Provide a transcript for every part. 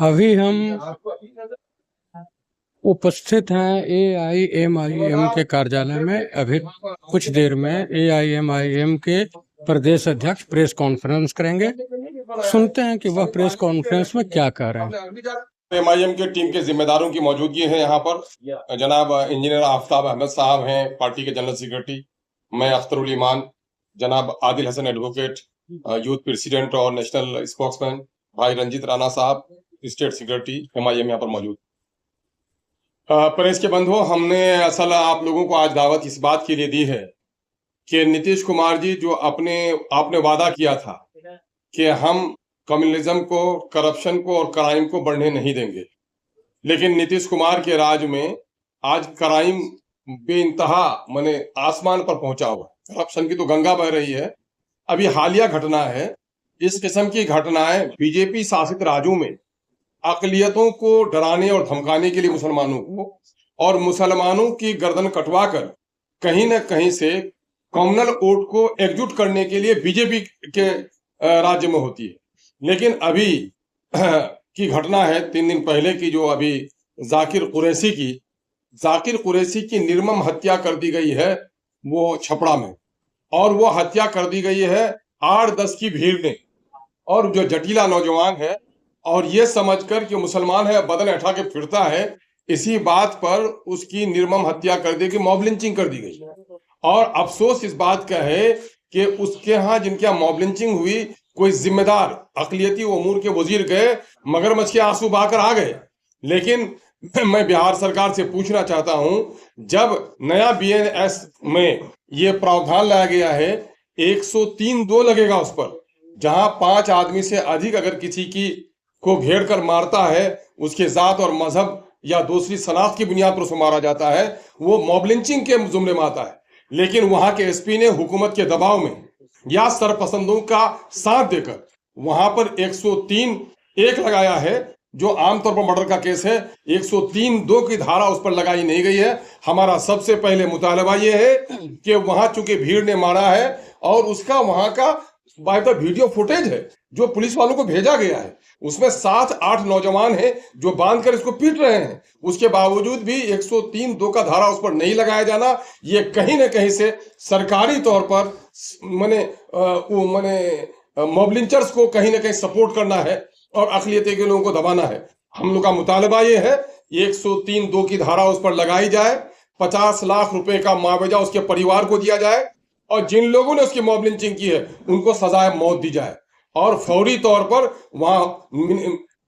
अभी हम उपस्थित हैं AIMIM के कार्यालय में। अभी कुछ देर में AIMIM के प्रदेश अध्यक्ष प्रेस कॉन्फ्रेंस करेंगे। सुनते हैं कि वह प्रेस कॉन्फ्रेंस में क्या कह रहे हैं। एमआईएम के टीम के जिम्मेदारों की मौजूदगी है यहाँ पर। जनाब इंजीनियर आफ्ताब अहमद साहब हैं, पार्टी के जनरल सेक्रेटरी। मैं अख्तरुल ईमान, जनाब Adil Hasan advocate, youth president और नेशनल स्पोक्समैन, भाई रंजीत राणा साहब, स्टेट सेक्रेटरी एमआईएम यहाँ पर मौजूद। प्रेस के बंधुओं, हमने असल आप लोगों को आज दावत इस बात के लिए दी है कि नीतीश कुमार जी जो आपने वादा किया था कि हम कम्युनलिज्म को, करप्शन को और क्राइम को बढ़ने नहीं देंगे, लेकिन नीतीश कुमार के राज में आज क्राइम बेइंतहा माने आसमान पर पहुंचा हुआ है। करप्शन की तो गंगा बह रही है। अभी हालिया घटना है, इस किस्म की घटनाएं बीजेपी शासित राज्यों में अकलियतों को डराने और धमकाने के लिए मुसलमानों को और मुसलमानों की गर्दन कटवाकर कहीं न कहीं से कम्युनल वोट को एकजुट करने के लिए बीजेपी के राज्य में होती है। लेकिन अभी की घटना है 3 दिन पहले की, जो अभी जाकिर कुरैशी की निर्मम हत्या कर दी गई है वो छपरा में, और वो हत्या कर दी गई है 8-10 की भीड़ ने, और जो जटीला नौजवान है और ये समझकर कि मुसलमान है बदन उठा के फिरता है, इसी बात पर उसकी निर्मम हत्या कर दी गई, मॉब लिंचिंग कर दी गई। और अफसोस इस बात का है कि उसके यहाँ जिनके यहाँ मॉब लिंचिंग हुई, कोई जिम्मेदार अकलियती उमूर के वजीर गए, मगरमच्छ के आंसू बहाकर आ गए। लेकिन मैं बिहार सरकार से पूछना चाहता हूं, जब नया BNS में ये प्रावधान लाया गया है 103(2) लगेगा उस पर, जहां 5 आदमी से अधिक अगर किसी की को घेर कर मारता है, उसके जात और मजहब या दूसरी शनाख्त की बुनियाद पर उसको मारा जाता है, वो मॉब लिंचिंग के जुमले में आता है। लेकिन वहां के SP ने हुकूमत के दबाव में या सरपसंदों का साथ देकर वहां पर 103(1) लगाया है, जो आमतौर पर मर्डर का केस है। 103(2) की धारा उस पर लगाई नहीं गई है। हमारा सबसे पहले मुतालबा यह है कि वहां चूंकि भीड़ ने मारा है और उसका वहां का बाय द वीडियो फुटेज है जो पुलिस वालों को भेजा गया है, उसमें 7-8 नौजवान हैं जो बांधकर इसको पीट रहे हैं। उसके बावजूद भी 103(2) का धारा उस पर नहीं लगाया जाना, ये कहीं ना कहीं से सरकारी तौर पर मॉब लिंचर्स को कहीं ना कहीं सपोर्ट करना है और अकलियत के लोगों को दबाना है। हम लोग का मुतालबा ये है 103(2) की धारा उस पर लगाई जाए, 50 लाख रुपए का मुआवजा उसके परिवार को दिया जाए, और जिन लोगों ने उसकी मॉब लिंचिंग की है उनको सजाए मौत दी जाए। और फौरी तौर पर वहां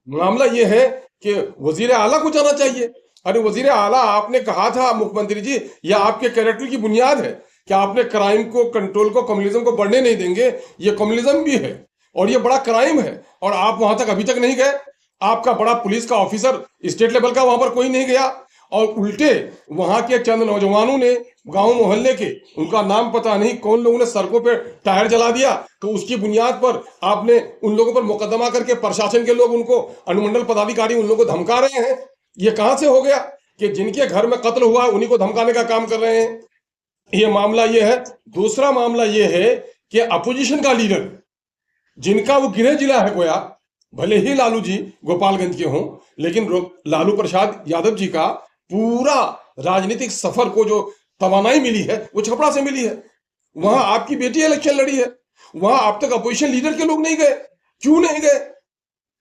मामला यह है कि वजीर आला को जाना चाहिए। अरे वजीर आला, आपने कहा था मुख्यमंत्री जी, यह आपके कैरेक्टर की बुनियाद है कि आपने क्राइम को कंट्रोल को, कम्युनलिज्म को बढ़ने नहीं देंगे। ये कम्युनलिज्म भी है और ये बड़ा क्राइम है, और आप वहां तक अभी तक नहीं गए। आपका बड़ा पुलिस का ऑफिसर स्टेट लेवल का वहां पर कोई नहीं गया, और उल्टे वहां के चंद नौजवानों ने, गांव मोहल्ले के, उनका नाम पता नहीं कौन लोगों ने सड़कों पे टायर जला दिया, तो उसकी बुनियाद पर आपने उन लोगों पर मुकदमा करके प्रशासन के लोग, उनको अनुमंडल पदाधिकारी उन लोगों को धमका रहे हैं। ये कहां से हो गया कि जिनके घर में कत्ल हुआ उन्हीं को धमकाने का काम कर रहे हैं? ये मामला ये है। दूसरा मामला ये है कि अपोजिशन का लीडर, जिनका वो गृह जिला है गोया, भले ही लालू जी गोपालगंज के हों, लेकिन लालू प्रसाद यादव जी का पूरा राजनीतिक सफर को जो तवानाई मिली है वो छपरा से मिली है। वहां आपकी बेटी इलेक्शन लड़ी है, वहां आप तक अपोजिशन लीडर के लोग नहीं गए। क्यों नहीं गए?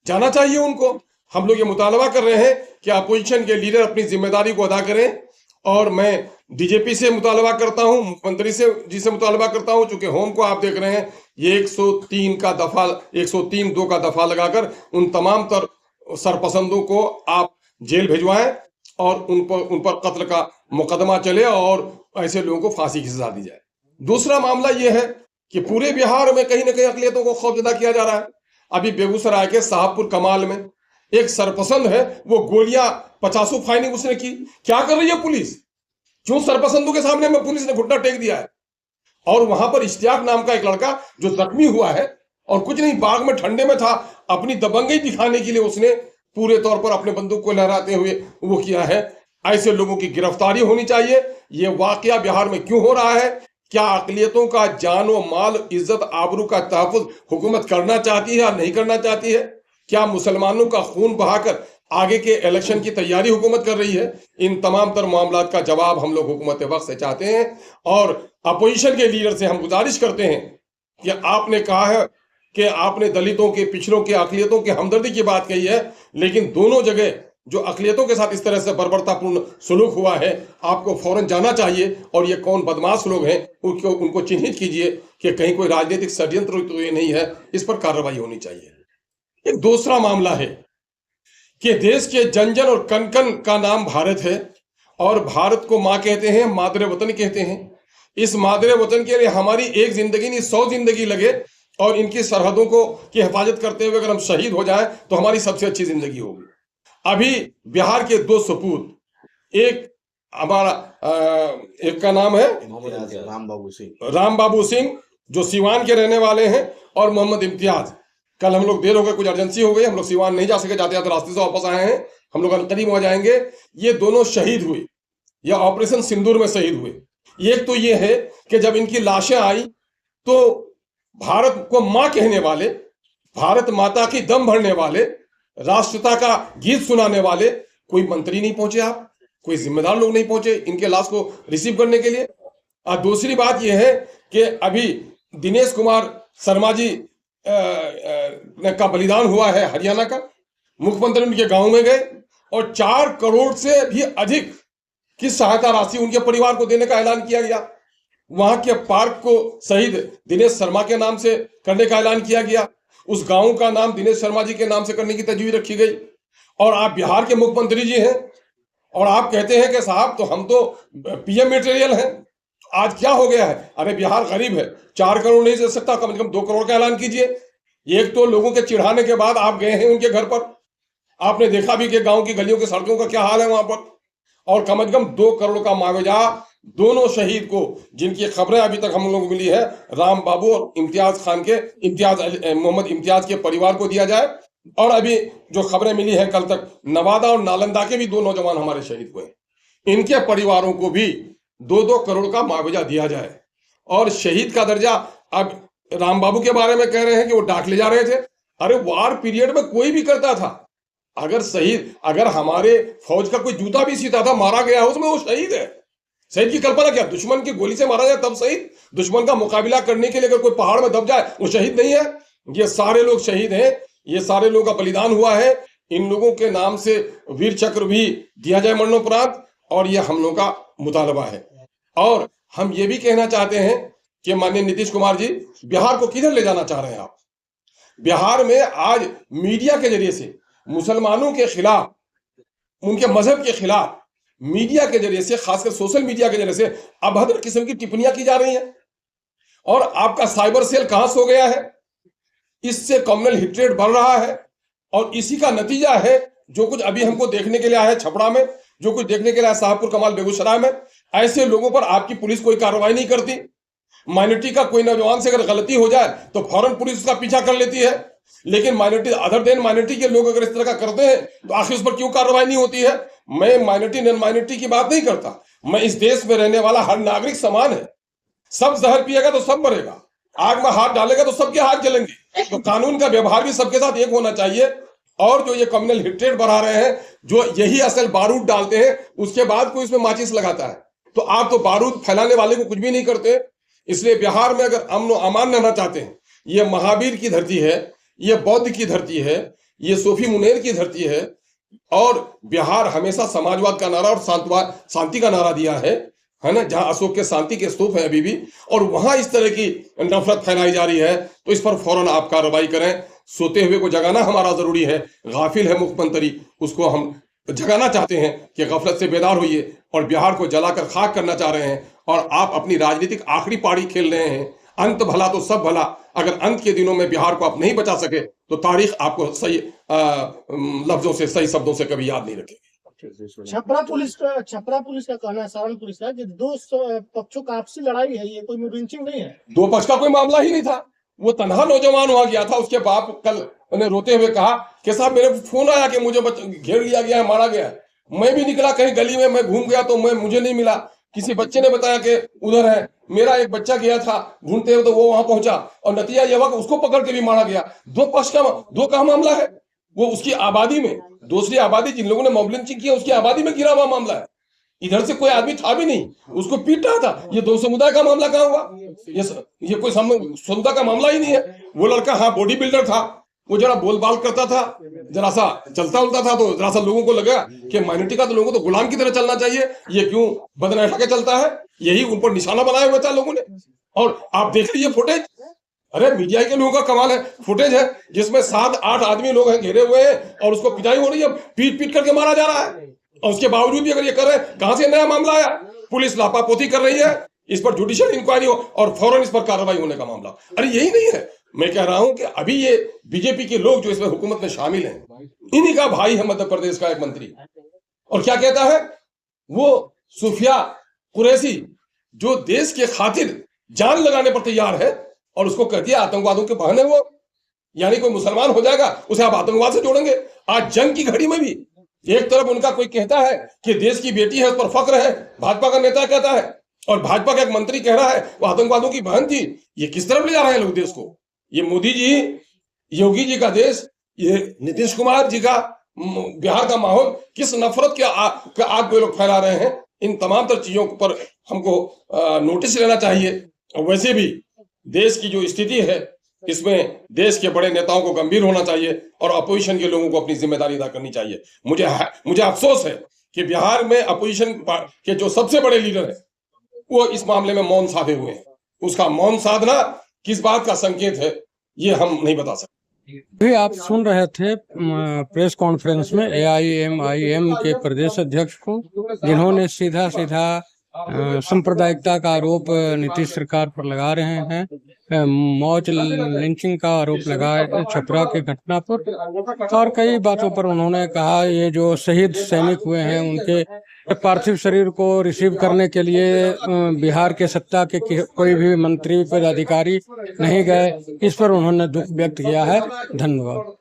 जाना चाहिए उनको। हम लोग ये मुतालबा कर रहे हैं कि अपोजिशन के लीडर अपनी जिम्मेदारी को अदा करें, और मैं DGP से मुतालबा करता हूं, मुख्यमंत्री जी से मुतालबा करता हूं, चूंकि होम को आप देख रहे हैं, ये 103(2) का दफा लगाकर उन तमाम सरपसंदों को आप जेल भिजवाएं और उन पर कत्ल का मुकदमा चले और ऐसे लोगों को फांसी की सजा दी जाए। दूसरा मामला यह है कि पूरे बिहार में कहीं ना कहीं अकलियतों को खौफजदा किया जा रहा है। अभी बेगूसराय के साहबपुर कमाल में एक सरपसंद है, वो गोलियां 50 फायरिंग उसने की। क्या कर रही है पुलिस? क्यों सरपसंदों के सामने में पुलिस ने घुटना टेक दिया है? और वहां पर इश्तियाक नाम का एक लड़का जो जख्मी हुआ है, और कुछ नहीं, बाग में ठंडे में था, अपनी दबंगई दिखाने के लिए उसने पूरे तौर पर अपने बंदूक को लहराते हुए वो किया है। ऐसे लोगों की गिरफ्तारी होनी चाहिए। ये वाकया बिहार में क्यों हो रहा है? क्या अकलियतों का जान व माल, इज्जत, आबरू का तहफ़्फ़ुज़ हुकूमत करना चाहती है या नहीं करना चाहती है? क्या मुसलमानों का खून बहाकर आगे के इलेक्शन की तैयारी हुकूमत कर रही है? इन तमाम तर मामलात का जवाब हम लोग हुकूमत वक्त से चाहते हैं और अपोजिशन के लीडर से हम गुजारिश करते हैं कि आपने कहा है कि आपने दलितों के, पिछड़ों के, अकलियतों के हमदर्दी की बात कही है, लेकिन दोनों जगह जो अकलियतों के साथ इस तरह से बर्बरतापूर्ण सलूक हुआ है, आपको फौरन जाना चाहिए और ये कौन बदमाश लोग हैं उनको चिन्हित कीजिए कि कहीं कोई राजनीतिक षड्यंत्र तो ये नहीं है, इस पर कार्रवाई होनी चाहिए। एक दूसरा मामला है कि देश के जन जन और कन कन का नाम भारत है और भारत को मां कहते हैं, मादरे वतन कहते हैं। इस मादरे वतन के लिए हमारी एक जिंदगी नहीं 100 जिंदगी लगे और इनकी सरहदों को की हिफाजत करते हुए अगर हम शहीद हो जाएं तो हमारी सबसे अच्छी जिंदगी होगी। अभी बिहार के 2 सपूत, एक हमारा एक का नाम है राम बाबू सिंह जो सीवान के रहने वाले हैं और मोहम्मद इम्तियाज। कल हम लोग देर हो गए, कुछ अर्जेंसी हो गई, हम लोग सीवान नहीं जा सके, जाते जाते रास्ते से वापस आए हैं, हम लोग करीब हो जाएंगे। ये दोनों शहीद हुए या ऑपरेशन सिंदूर में शहीद हुए। एक तो ये है कि जब इनकी लाशें आई तो भारत को मां कहने वाले, भारत माता की दम भरने वाले, राष्ट्रपिता का गीत सुनाने वाले कोई मंत्री नहीं पहुंचे, आप कोई जिम्मेदार लोग नहीं पहुंचे इनके लाश को रिसीव करने के लिए। और दूसरी बात यह है कि अभी दिनेश कुमार शर्मा जी का बलिदान हुआ है हरियाणा का। मुख्यमंत्री उनके गांव में गए और 4 करोड़ से भी अधिक की सहायता राशि उनके परिवार को देने का ऐलान किया गया। वहां के पार्क को शहीद दिनेश शर्मा के नाम से करने का ऐलान किया गया। उस गांव का नाम दिनेश शर्मा जी के नाम से करने की तजवीज रखी गई। और आप बिहार के मुख्यमंत्री जी हैं और आप कहते हैं कि साहब तो हम तो पीएम मटेरियल हैं। आज क्या हो गया है? अरे बिहार गरीब है, 4 करोड़ नहीं दे सकता, कम से कम 2 करोड़ का ऐलान कीजिए। एक तो लोगों के चिढ़ाने के बाद आप गए हैं उनके घर पर, आपने देखा भी कि गांव की गलियों की सड़कों का क्या हाल है वहां पर, और कम से कम 2 करोड़ का मुआवजा दोनों शहीद को, जिनकी खबरें अभी तक हम लोगों को मिली है, राम बाबू और इम्तियाज खान के मोहम्मद इम्तियाज के परिवार को दिया जाए। और अभी जो खबरें मिली है कल तक, नवादा और नालंदा के भी 2 नौजवान हमारे शहीद हुए, इनके परिवारों को भी 2-2 करोड़ का मुआवजा दिया जाए। और शहीद का दर्जा, अब राम बाबू के बारे में कह रहे हैं कि वो डाक ले जा रहे थे। अरे वार पीरियड में कोई भी करता था, अगर शहीद, अगर हमारे फौज का कोई जूता भी सीता था, मारा गया है उसमें, वो शहीद है। शहीद की कल्पना क्या? दुश्मन की गोली से मारा जाए तब शहीद? दुश्मन का मुकाबला करने के लिए अगर कोई पहाड़ में दब जाए वो शहीद नहीं है? ये सारे लोग शहीद हैं, ये सारे लोगों का बलिदान हुआ है। इन लोगों के नाम से वीर चक्र भी दिया जाए मरणोपरांत, और ये हम लोगों का मुतालबा है। और हम ये भी कहना चाहते हैं कि माननीय नीतीश कुमार जी, बिहार को किधर ले जाना चाह रहे हैं आप? बिहार में आज मीडिया के जरिए से मुसलमानों के खिलाफ, उनके मजहब के खिलाफ मीडिया के जरिए से, खासकर सोशल मीडिया के जरिए से अभद्र किस्म की टिप्पणियां की जा रही हैं। और आपका साइबर सेल कहां सो गया है? इससे कम्युनल हिट्रेट बढ़ रहा है और इसी का नतीजा है जो कुछ अभी हमको देखने के लिए आया है छपरा में, जो कुछ देखने के लिए आया साहबपुर कमाल बेगूसराय में। ऐसे लोगों पर आपकी पुलिस कोई कार्रवाई नहीं करती। माइनॉरिटी का कोई नौजवान से अगर गलती हो जाए तो फौरन पुलिस उसका पीछा कर लेती है, लेकिन माइनॉरिटी, अदर देन माइनॉरिटी के लोग अगर इस तरह का करते हैं तो आखिर उस पर क्यों कार्रवाई नहीं होती है? मैं माइनॉरिटी नॉन माइनॉरिटी की बात नहीं करता, मैं इस देश में रहने वाला हर नागरिक समान है। सब जहर पिएगा तो सब मरेगा, आग में हाथ डालेगा तो सबके हाथ जलेंगे। तो कानून का व्यवहार भी सबके साथ एक होना चाहिए। और जो ये कम्युनल हिट्रेट बढ़ा रहे हैं, जो यही असल बारूद डालते हैं, उसके बाद कोई इसमें माचिस लगाता है, तो आप तो बारूद फैलाने वाले को कुछ भी नहीं करते। इसलिए बिहार में अगर अमन और अमान रहना चाहते हैं, ये महावीर की धरती है, ये बौद्ध की धरती है, ये सूफी मुनेर की धरती है, और बिहार हमेशा समाजवाद का नारा और शांति का नारा दिया है ना, जहां अशोक के शांति के स्तूप है अभी भी, और वहां इस तरह की नफरत फैलाई जा रही है, तो इस पर फौरन आप कार्रवाई करें। सोते हुए को जगाना हमारा जरूरी है। गाफिल है मुख्यमंत्री, उसको हम जगाना चाहते हैं कि गफलत से बेदार होइए, और बिहार को जलाकर खाक करना चाह रहे हैं, और आप अपनी राजनीतिक आखिरी पारी खेल रहे हैं। अंत भला तो सब भला, अगर अंत के दिनों में बिहार को आप नहीं बचा सके तो तारीख आपको सही लफ्जों से, सही शब्दों से कभी याद नहीं रखेगी। छपरा पुलिस का कहना है, सारण पुलिस का, कि 2 पक्षों का आपसी लड़ाई है, ये कोई लिंचिंग नहीं है। 2 पक्ष का कोई मामला ही नहीं था। वो तनहा नौजवान वहां गया था, उसके बाप कल उन्हें रोते हुए कहा कि साहब मेरे फोन आया कि मुझे घेर लिया गया है, मारा गया है। मैं भी निकला कहीं गली में, मैं घूम गया तो मुझे नहीं मिला, किसी बच्चे ने बताया कि उधर है। मेरा एक बच्चा गया था ढूंढते हुए, तो वो वहां पहुंचा और नतीजा यह हुआ कि उसको पकड़ के भी मारा गया। 2 पक्ष का 2 का मामला है। वो उसकी आबादी में, दूसरी आबादी जिन लोगों ने मॉब लिंचिंग किया उसकी आबादी में गिरा हुआ मामला है। इधर से कोई आदमी था भी नहीं, उसको पीट रहा था। ये दो समुदाय का मामला कहाँ हुआ? ये कोई समुदाय का मामला ही नहीं है। वो लड़का हाँ बॉडी बिल्डर था, वो जरा बोल बाल करता था, जरा सा चलता उलता था, तो जरा सा लोगों को लगा कि माइनॉरिटी का तो लोगों को तो गुलाम की तरह चलना चाहिए, ये क्यों बदनैठा के चलता है। यही उन पर निशाना बनाया हुआ था लोगों ने। और आप देख लीजिए फुटेज, अरे मीडिया के लोगों का कमाल है। फुटेज है जिसमें 7-8 आदमी लोग हैं, घेरे हुए हैं और उसको पिटाई हो रही है, पीट पीट करके मारा जा रहा है। और उसके बावजूद भी अगर ये कर रहे हैं, कहां से नया मामला आया? पुलिस लापापोती कर रही है, इस पर जुडिशियल इंक्वायरी हो और फौरन इस पर कार्रवाई होने का मामला। अरे यही नहीं है। मैं कह रहा हूं कि अभी ये बीजेपी के लोग जो इसमें हुकूमत में शामिल हैं, इन्हीं का भाई है मध्य प्रदेश का एक मंत्री। और क्या कहता है वो सुफिया कुरैशी, जो देश के खातिर जान लगाने पर तैयार है, और उसको कह दिया आतंकवादियों के बहन है वो। यानी कोई मुसलमान हो जाएगा उसे आप आतंकवाद से जोड़ेंगे। आज जंग की घड़ी में भी एक तरफ उनका कोई कहता है कि देश की बेटी है, उस पर फक्र है, भाजपा का नेता कहता है, और भाजपा का एक मंत्री कह रहा है वो आतंकवादियों की बहन थी। ये किस तरफ ले जा रहे हैं लोग देश को? ये मोदी जी, योगी जी का देश, ये नीतीश कुमार जी का बिहार का माहौल, किस नफरत के आग को लोग फैला रहे हैं। इन तमाम तर चीजों पर हमको नोटिस लेना चाहिए। और वैसे भी देश की जो स्थिति है, इसमें देश के बड़े नेताओं को गंभीर होना चाहिए और अपोजिशन के लोगों को अपनी जिम्मेदारी अदा करनी चाहिए। मुझे अफसोस है कि बिहार में अपोजिशन के जो सबसे बड़े लीडर हैं वो इस मामले में मौन साधे हुए हैं। उसका मौन साधना किस बात का संकेत है ये हम नहीं बता सकते। भी आप सुन रहे थे प्रेस कॉन्फ्रेंस में AIMIM के प्रदेश अध्यक्ष को, जिन्होंने सीधा सीधा सांप्रदायिकता का आरोप नीतीश सरकार पर लगा रहे हैं, मौज लिंचिंग का आरोप लगाए छपरा की घटना पर, और कई बातों पर उन्होंने कहा ये जो शहीद सैनिक हुए हैं उनके पार्थिव शरीर को रिसीव करने के लिए बिहार के सत्ता के कोई भी मंत्री पदाधिकारी नहीं गए। इस पर उन्होंने दुख व्यक्त किया है। धन्यवाद।